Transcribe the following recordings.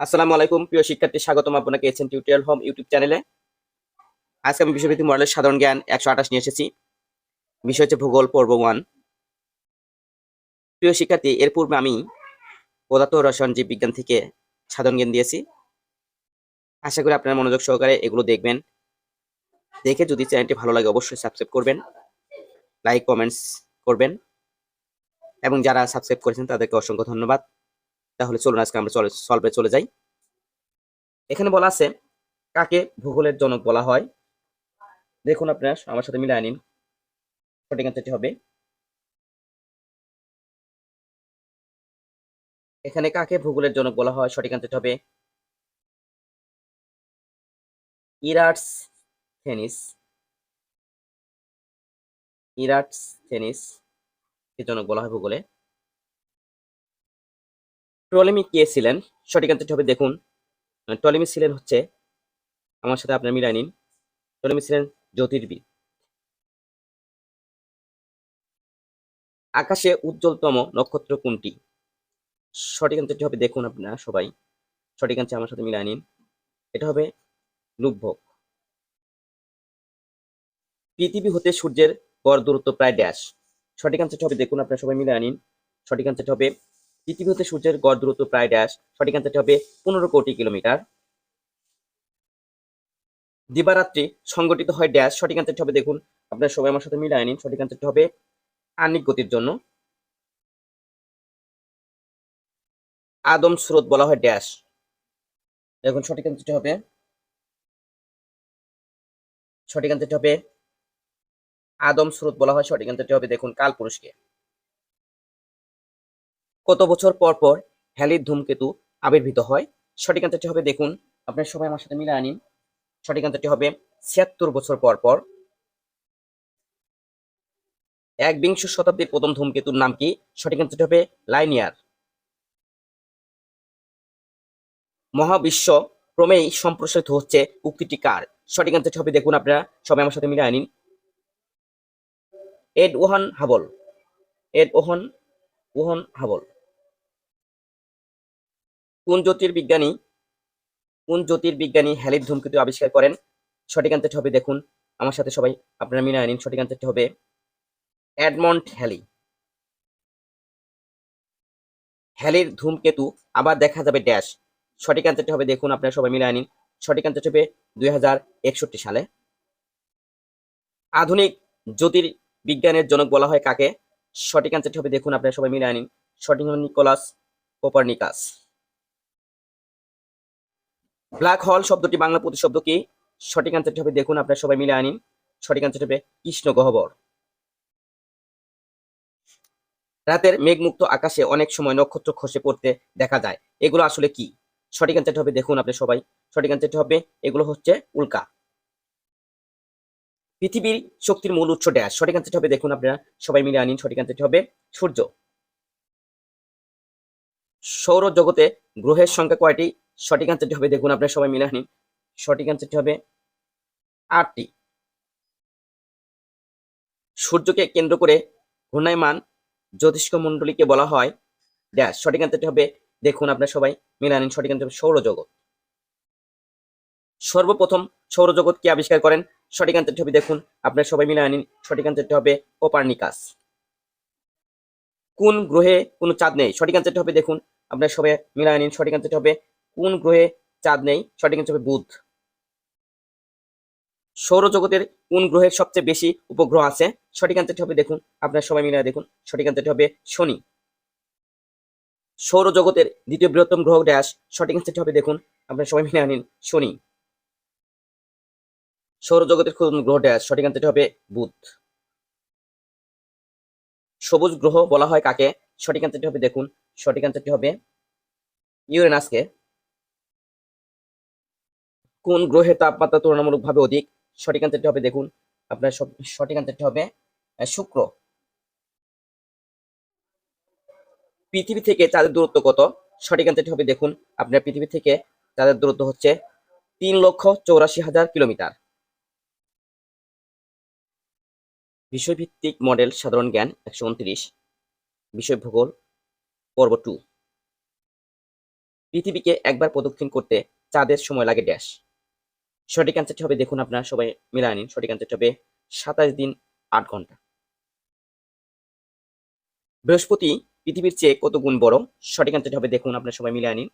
আসসালামু আলাইকুম প্রিয় শিক্ষার্থী, স্বাগতম আপনাকে এসএন টিউটোরিয়াল হোম ইউটিউব চ্যানেলে। আজকে আমি বিষয়ভিত্তিক মডেলের সাধারণ জ্ঞান 128 নিয়ে এসেছি। বিষয় হচ্ছে ভূগোল পর্ব 1। প্রিয় শিক্ষার্থী, এর পূর্বে আমি পদার্থ ও রসায়ন জীববিজ্ঞান থেকে সাধারণ জ্ঞান দিয়েছি। আশা করি আপনারা মনোযোগ সহকারে এগুলো দেখবেন। দেখে যদি চ্যানেলটি ভালো লাগে অবশ্যই সাবস্ক্রাইব করবেন, লাইক কমেন্টস করবেন, এবং যারা সাবস্ক্রাইব করেছেন তাদেরকে অসংখ্য ধন্যবাদ। তাহলে চলুন আজকে আমরা সলভে চলে যাই। এখানে বলা আছে কাকে ভূগোলের জনক বলা হয়। দেখুন আপনারা আমার সাথে মিলিয়ে নিন। সঠিক অ্যান্সারটি হবে, এখানে কাকে ভূগোলের জনক বলা হয়, সঠিক অ্যান্সারটি হবে ইরাটসথেনিস। ইরাটসথেনিস কে জনক বলা হয় ভূগোলে। টলেমি কে ছিলেন, সঠিক অ্যান্সারটি হবে, দেখুন টলেমি ছিলেন হচ্ছে, আমার সাথে আপনারা মিলাই নিন, টলেমি ছিলেন জ্যোতির্বিদ। আকাশে উজ্জ্বলতম নক্ষত্র কোনটি, সঠিক অ্যান্সারটি হবে, দেখুন আপনারা সবাই সঠিক অ্যান্সার আমার সাথে মিলাই নিন, এটা হবে লুব্ধক। পৃথিবী হতে সূর্যের গড় দূরত্ব প্রায় ড্যাশ, সঠিক অ্যান্সারটি হবে, দেখুন আপনারা সবাই মিলাই নিন, সঠিক অ্যান্সারটি হবে পৃথিবী হতে সূর্যের গড় দূরত্ব প্রায় ড্যাশ, সঠিক অ্যান্সারটি হবে 15 কোটি কিলোমিটার। দিবারাত্রি সংগঠিত হয় ড্যাশ, সঠিক অ্যান্সারটি হবে, দেখুন আপনারা সবাই আমার সাথে মিলাই নিন, সঠিক অ্যান্সারটি হবে আহ্নিক গতির জন্য। আদম স্রোত বলা হয় ড্যাশ, দেখুন সঠিক অ্যান্সারটি হবে, সঠিক অ্যান্সারটি হবে আদম স্রোত বলা হয়, সঠিক অ্যান্সারটি হবে, দেখুন কালপুরুষকে। কত বছর পর পর হ্যালির ধূমকেতু আবির্ভূত হয়, সঠিক অ্যান্সারটি হবে, দেখুন আপনারা সবাই আমার সাথে মিলাই নিন, সঠিক অ্যান্সারটি হবে 76 বছর পর পর। একবিংশ শতাব্দীর প্রথম ধূমকেতুর নাম কি, সঠিক অ্যান্সারটি হবে লাইনিয়ার। মহাবিশ্ব ক্রমেই সম্প্রসারিত হচ্ছে উক্তিটি কার, সঠিক অ্যান্সারটি হবে, দেখুন আপনারা সবাই আমার সাথে মিলিয়ে নিন, Edwin Hubble. Edwin Hubble. কোন জ্যোতির্বিজ্ঞানী হ্যালির ধূমকেতু আবিষ্কার করেন, সঠিক অ্যান্সারটি হবে, দেখুন আমার সাথে সবাই আপনারা মিলিয়ে নিন, সঠিক অ্যান্সারটি হবে এডমন্ড হ্যালি। হ্যালির ধূমকেতু আবার দেখা যাবে ড্যাশ, সঠিক অ্যান্সারটি হবে, দেখুন আপনারা সবাই মিলিয়ে নিন, সঠিক অ্যান্সারটি হবে 2061 সালে। আধুনিক জ্যোতির্বিজ্ঞানের জনক বলা হয় কাকে, সঠিক অ্যান্সারটি হবে, দেখুন আপনারা সবাই মিলিয়ে নিন, সঠিক হবে নিকোলাস কোপারনিকাস। ব্ল্যাক হোল শব্দটি বাংলা প্রতিশব্দ কি, সঠিক অ্যান্সারটি হবে, দেখুন আপনারা সবাই মিলিয়ে নিন, সঠিক অ্যান্সারটি হবে কৃষ্ণ গহ্বর। রাতের মেঘমুক্ত আকাশে অনেক সময় নক্ষত্র খসে পড়তে দেখা যায়, এগুলো আসলে কি, সঠিক অ্যান্সারটি হবে, দেখুন আপনি সবাই সঠিক অ্যান্সারটি হবে, এগুলো হচ্ছে উল্কা। পৃথিবীর শক্তির মূল উৎস ড্যাশ, সঠিক অ্যান্সারটি হবে, দেখুন আপনারা সবাই মিলে আনিন, সঠিক অ্যান্সারটি হবে সূর্য। সৌরজগতে গ্রহের সংখ্যা কয়টি, সঠিক অ্যান্সারটি হবে, দেখুন আপনারা সবাই মিলে আনিন, সঠিক অ্যান্সারটি হবে 8টি। সূর্যকে কেন্দ্র করে ঘূর্ণায়মান জ্যোতিষ্কমণ্ডলীকে বলা হয় ড্যাশ, সঠিক অ্যান্সারটি হবে, দেখুন আপনারা সবাই মিলে আনিন, সঠিক অ্যান্সার হবে সৌরজগৎ। সর্বপ্রথম সৌরজগৎ কে আবিষ্কার করেন, সঠিক অ্যান্সারটি হবে, দেখুন আপনারা সবাই মিলে আনিন, সঠিক অ্যান্সারটি হবে কোপারনিকাস। কোন গ্রহে কোনো চাঁদ নেই, সঠিক অ্যান্সারটি হবে, দেখুন আপনারা সবাই মিলে আনিন, সঠিক অ্যান্সারটি হবে কোন গ্রহে চাঁদ নেই, সঠিক অ্যান্সার হবে বুধ। সৌরজগতের কোন গ্রহের সবচেয়ে বেশি উপগ্রহ আছে, সঠিক অ্যান্সারটি হবে, দেখুন আপনারা সবাই মিলে দেখুন, সঠিক অ্যান্সারটি হবে শনি। সৌরজগতের দ্বিতীয় বৃহত্তম গ্রহ ড্যাশ, সঠিক অ্যান্সারটি হবে, দেখুন আপনারা সবাই মিলে আনিন, শনি। সৌরজগতের ক্ষুদ্রতম গ্রহ ড্যাশ, সঠিক অ্যান্সারটি হবে বুধ। সবুজ গ্রহ বলা হয় কাকে, সঠিক অ্যান্সারটি হবে, দেখুন সঠিক অ্যান্সারটি হবে ইউরেনাসকে। কোন গ্রহের তাপমাত্রা তুলনামূলকভাবে অধিক, সঠিক অ্যান্সারটি হবে, দেখুন আপনার সঠিক অ্যান্সারটি হবে শুক্র। পৃথিবী থেকে চাঁদের দূরত্ব কত, সঠিক অ্যান্সারটি হবে, দেখুন আপনার পৃথিবী থেকে চাঁদের দূরত্ব হচ্ছে 3,84,000 কিলোমিটার। বিষয়ভিত্তিক মডেল সাধারণ জ্ঞান 129, বিষয় ভূগোল পর্ব 2। পৃথিবীকে একবার প্রদক্ষিণ করতে চাঁদের সময় লাগে ড্যাশ। সঠিক অ্যান্সারটি হবে, দেখুন আপনারা সবাই মিলায় নিন, সঠিক অ্যান্সারটি হবে 27 দিন 8 ঘন্টা। বৃহস্পতি পৃথিবীর চেয়ে কত গুণ বড়? সঠিক অ্যান্সারটি হবে, দেখুন আপনারা সবাই মিলায় নিন,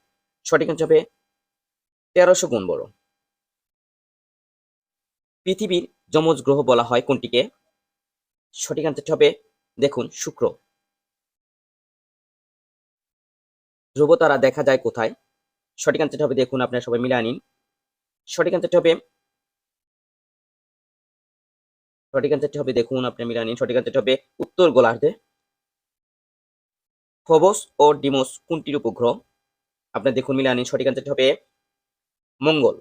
সঠিক অ্যান্সার হবে 1300 গুণ বড়। পৃথিবীর যমজ গ্রহ বলা হয় কোনটিকে? সঠিক অ্যান্সারটি হবে, দেখুন শুক্র। ধ্রুব তারা দেখা যায় কোথায়? সঠিক অ্যান্সারটি হবে, দেখুন আপনারা সবাই মিলায় নিন, সঠিক অ্যান্সারটি হবে দেখুন আপনারা মিলায় নিন, সঠিক অ্যান্সারটি হবে উত্তর গোলার্ধে। ফবস ও ডিমোস কোনটির উপগ্রহ? আপনারা দেখুন মিলায় নিন, সঠিক অ্যান্সারটি হবে মঙ্গল।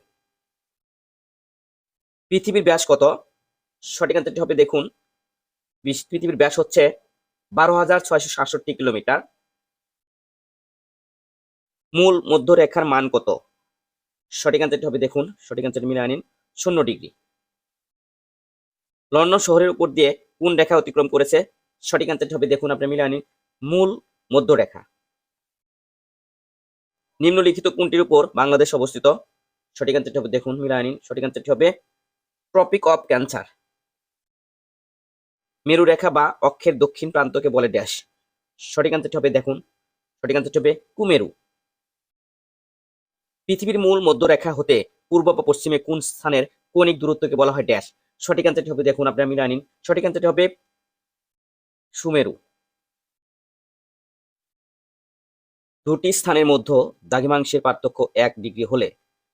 পৃথিবীর ব্যাস কত? সঠিক অ্যান্সারটি হবে, দেখুন পৃথিবীর ব্যাস হচ্ছে 12,667 কিলোমিটার। মূল মধ্যরেখার মান কত? সঠিক অ্যান্সারটি হবে, দেখুন সঠিক অ্যান্সারটি মিলিয়ে নিন, 0 ডিগ্রি। লন্ডন শহরের উপর দিয়ে কোন রেখা অতিক্রম করেছে? সঠিক অ্যান্সারটি হবে, দেখুন আপনি মিলিয়ে নিন, মূল মধ্যরেখা। নিম্নলিখিত কোনটির উপর বাংলাদেশ অবস্থিত? সঠিক অ্যান্সারটি হবে, দেখুন মিলিয়ে নিন, সঠিক অ্যান্সারটি হবে ট্রপিক অফ ক্যান্সার। মেরু রেখা বা অক্ষের দক্ষিণ প্রান্তকে বলে ড্যাশ। সঠিক অ্যান্সারটি হবে, দেখুন সঠিক অ্যান্সারটি হবে কুমেরু। পৃথিবীর মূল মধ্যরেখা হতে পূর্ব বা পশ্চিমে কোন স্থানের কৌণিক দূরত্বকে বলা হয় ড্যাশ। সঠিক অ্যান্সারটি হবে, দেখুন আপনারা মিলিয়ে নিন, সঠিক অ্যান্সারটি হবে সুমেরু। দুটি স্থানের মধ্যে দ্রাঘিমাংশের পার্থক্য 1 ডিগ্রি হলে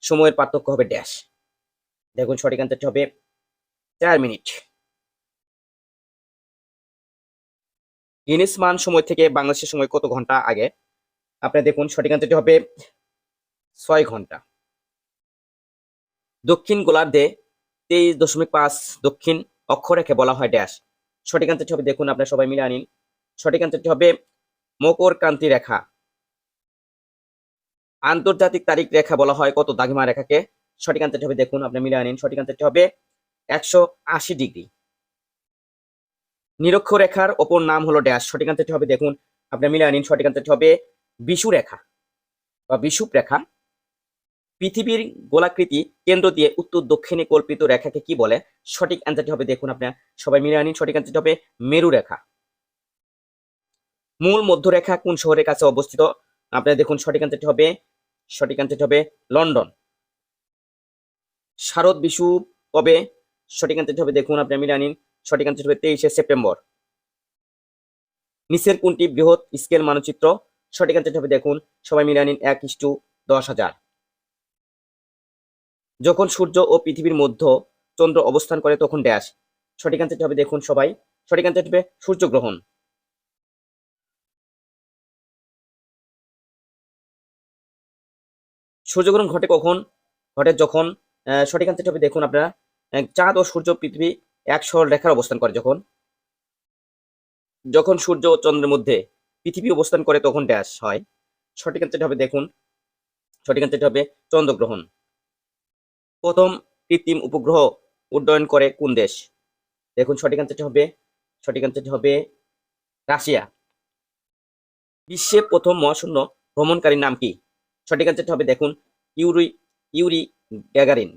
সময়ের পার্থক্য হবে ড্যাশ। দেখুন সঠিক অ্যান্সারটি হবে 4 মিনিট। গিনেস মান সময় থেকে বাংলাদেশের সময় কত ঘন্টা আগে? আপনি দেখুন সঠিক অ্যান্সারটি হবে 6 ঘন্টা। দক্ষিণ গোলার্ধে 23.5 দক্ষিণ অক্ষরেখা বলা হয় ড্যাশ। সঠিক অ্যান্সারটি হবে, দেখুন আপনারা সবাই মিলিয়ে নিন, সঠিক অ্যান্সারটি হবে মকর ক্রান্তি রেখা। আন্তর্জাতিক তারিখ রেখা বলা হয় কত দ্রাঘিমা রেখাকে? সঠিক অ্যান্সারটি হবে, দেখুন আপনি মিলিয়ে নিন, সঠিক অ্যান্সারটি হবে 180 ডিগ্রি। নিরক্ষরেখার অপর নাম হলো ড্যাশ। সঠিক অ্যান্সারটি হবে, দেখুন আপনি মিলিয়ে নিন, সঠিক অ্যান্সারটি হবে বিষুব রেখা বা বিষুব রেখা। পৃথিবীর গোলাকৃতি কেন্দ্র দিয়ে উত্তর দক্ষিণে কল্পিত রেখাকে কি বলে? সঠিক অ্যান্সারটি হবে, দেখুন আপনারা সবাই মিলিয়ে নিন, সঠিক অ্যান্সারটি হবে মেরু রেখা। মূল মধ্যরেখা কোন শহরের কাছে অবস্থিত? আপনারা দেখুন সঠিক অ্যান্সারটি হবে লন্ডন। শারদ বিষুব কবে? সঠিক অ্যান্সারটি হবে, দেখুন আপনারা মিলিয়ে নিন, সঠিক অ্যান্সারটি হবে 23শে সেপ্টেম্বর। নিচের কোনটি বৃহৎ স্কেল মানচিত্র? সঠিক অ্যান্সারটি হবে, দেখুন সবাই মিলিয়ে নিন, 1:10,000। যখন সূর্য ও পৃথিবীর মধ্য চন্দ্র অবস্থান করে তখন ড্যাশ। সঠিক অ্যান্সারটি হবে, দেখুন সবাই, সঠিক অ্যান্সারটি হবে সূর্যগ্রহণ। সূর্যগ্রহণ ঘটে কখন? ঘটে যখন সঠিক অ্যান্সারটি হবে, দেখুন আপনারা চাঁদ ও সূর্য পৃথিবী এক সরল রেখার অবস্থান করে যখন সূর্য ও চন্দ্রের মধ্যে পৃথিবী অবস্থান করে তখন ড্যাশ হয়। সঠিক অ্যান্সারটি হবে, দেখুন সঠিক অ্যান্সারটি হবে চন্দ্রগ্রহণ। প্রথম কৃত্রিম উপগ্রহ উড্ডয়ন করে কোন দেশ? দেখুন সঠিক অ্যান্সারটি হবে রাশিয়া। বিশ্বে প্রথম মহাশূন্য ভ্রমণকারীর নাম কি? সঠিক অ্যান্সারটি হবে, দেখুন ইউরি গ্যাগারিন।